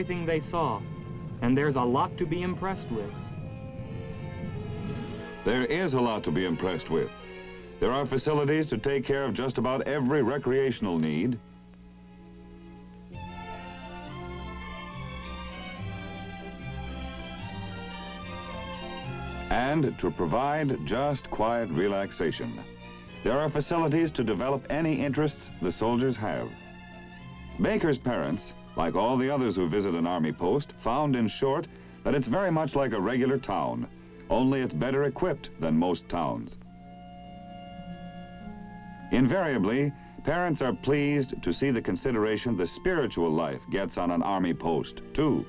everything they saw, and there's a lot to be impressed with. There is a lot to be impressed with. There are facilities to take care of just about every recreational need. And to provide just quiet relaxation. There are facilities to develop any interests the soldiers have. Baker's parents, like all the others who visit an Army post, found, in short, that it's very much like a regular town, only it's better equipped than most towns. Invariably, parents are pleased to see the consideration the spiritual life gets on an Army post, too.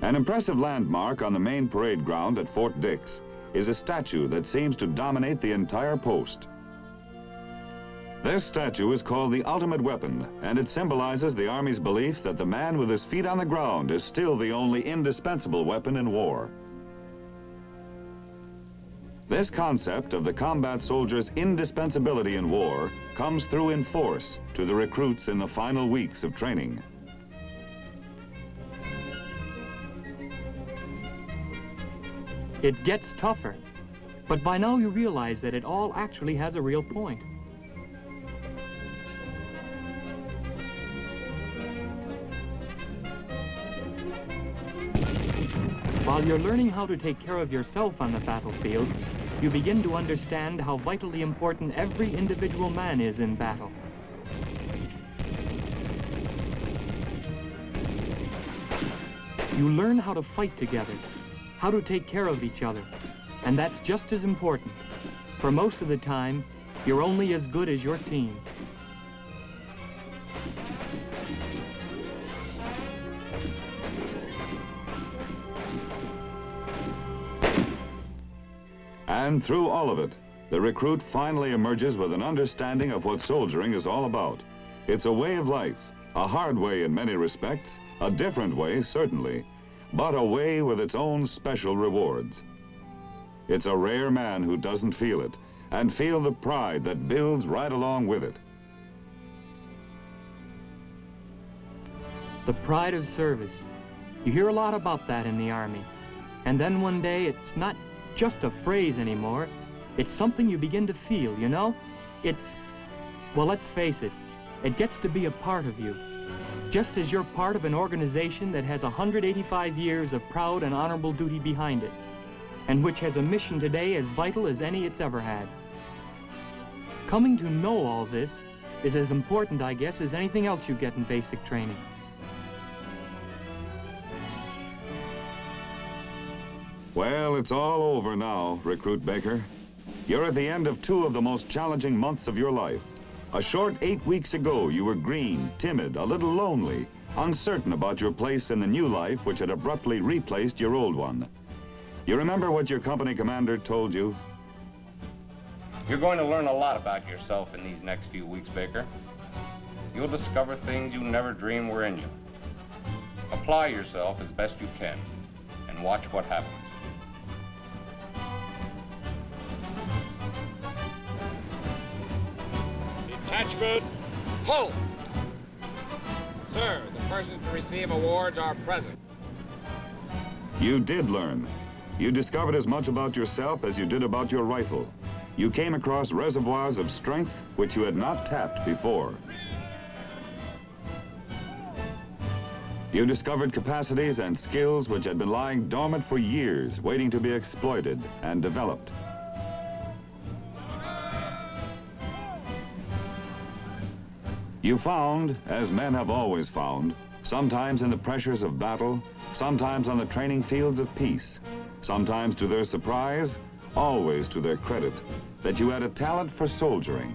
An impressive landmark on the main parade ground at Fort Dix is a statue that seems to dominate the entire post. This statue is called the ultimate weapon, and it symbolizes the Army's belief that the man with his feet on the ground is still the only indispensable weapon in war. This concept of the combat soldier's indispensability in war comes through in force to the recruits in the final weeks of training. It gets tougher, but by now you realize that it all actually has a real point. While you're learning how to take care of yourself on the battlefield, you begin to understand how vitally important every individual man is in battle. You learn how to fight together, how to take care of each other, and that's just as important. For most of the time, you're only as good as your team. And through all of it, the recruit finally emerges with an understanding of what soldiering is all about. It's a way of life, a hard way in many respects, a different way certainly, but a way with its own special rewards. It's a rare man who doesn't feel it, and feel the pride that builds right along with it. The pride of service. You hear a lot about that in the Army. And then one day, it's not just a phrase anymore. It's something you begin to feel, you know? Well, let's face it, it gets to be a part of you. Just as you're part of an organization that has 185 years of proud and honorable duty behind it, and which has a mission today as vital as any it's ever had. Coming to know all this is as important, I guess, as anything else you get in basic training. Well, it's all over now, Recruit Baker. You're at the end of 2 of the most challenging months of your life. A short 8 weeks ago, you were green, timid, a little lonely, uncertain about your place in the new life which had abruptly replaced your old one. You remember what your company commander told you? You're going to learn a lot about yourself in these next few weeks, Baker. You'll discover things you never dreamed were in you. Apply yourself as best you can, and watch what happens. Detachment, halt! Sir, the persons to receive awards are present. You did learn. You discovered as much about yourself as you did about your rifle. You came across reservoirs of strength which you had not tapped before. You discovered capacities and skills which had been lying dormant for years, waiting to be exploited and developed. You found, as men have always found, sometimes in the pressures of battle, sometimes on the training fields of peace, sometimes to their surprise, always to their credit, that you had a talent for soldiering.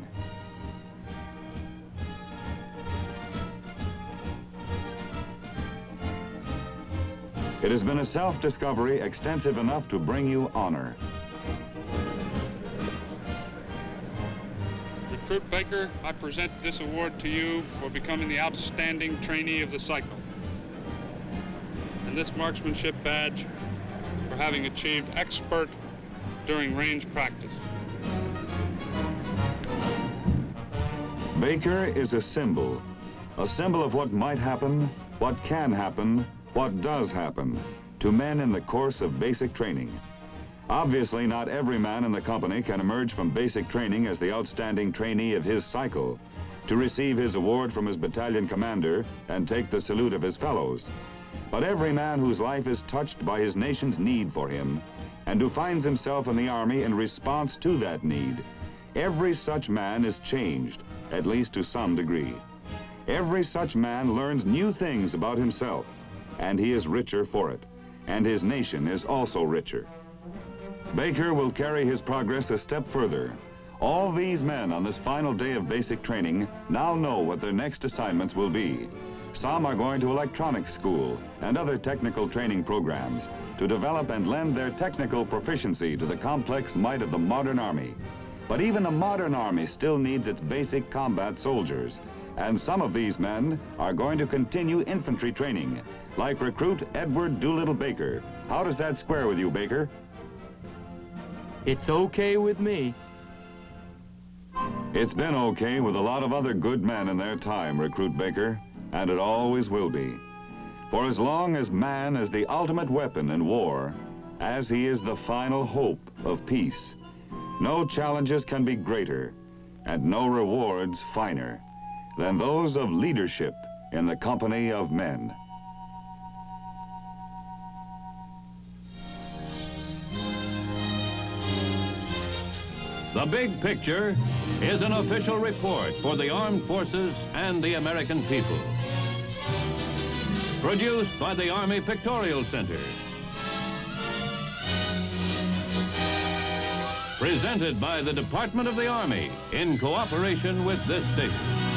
It has been a self-discovery extensive enough to bring you honor. Recruit Baker, I present this award to you for becoming the outstanding trainee of the cycle, and this marksmanship badge for having achieved expert during range practice. Baker is a symbol a symbol of what might happen, what can happen, what does happen to men in the course of basic training. Obviously, not every man in the company can emerge from basic training as the outstanding trainee of his cycle, to receive his award from his battalion commander and take the salute of his fellows. But every man whose life is touched by his nation's need for him, and who finds himself in the Army in response to that need, every such man is changed, at least to some degree. Every such man learns new things about himself, and he is richer for it, and his nation is also richer. Baker will carry his progress a step further. All these men on this final day of basic training now know what their next assignments will be. Some are going to electronics school and other technical training programs to develop and lend their technical proficiency to the complex might of the modern Army. But even a modern Army still needs its basic combat soldiers, and some of these men are going to continue infantry training, like recruit Edward Doolittle Baker. How does that square with you, Baker? It's okay with me. It's been okay with a lot of other good men in their time, Recruit Baker, and it always will be. For as long as man is the ultimate weapon in war, as he is the final hope of peace, no challenges can be greater and no rewards finer than those of leadership in the company of men. The Big Picture is an official report for the armed forces and the American people. Produced by the Army Pictorial Center. Presented by the Department of the Army in cooperation with this station.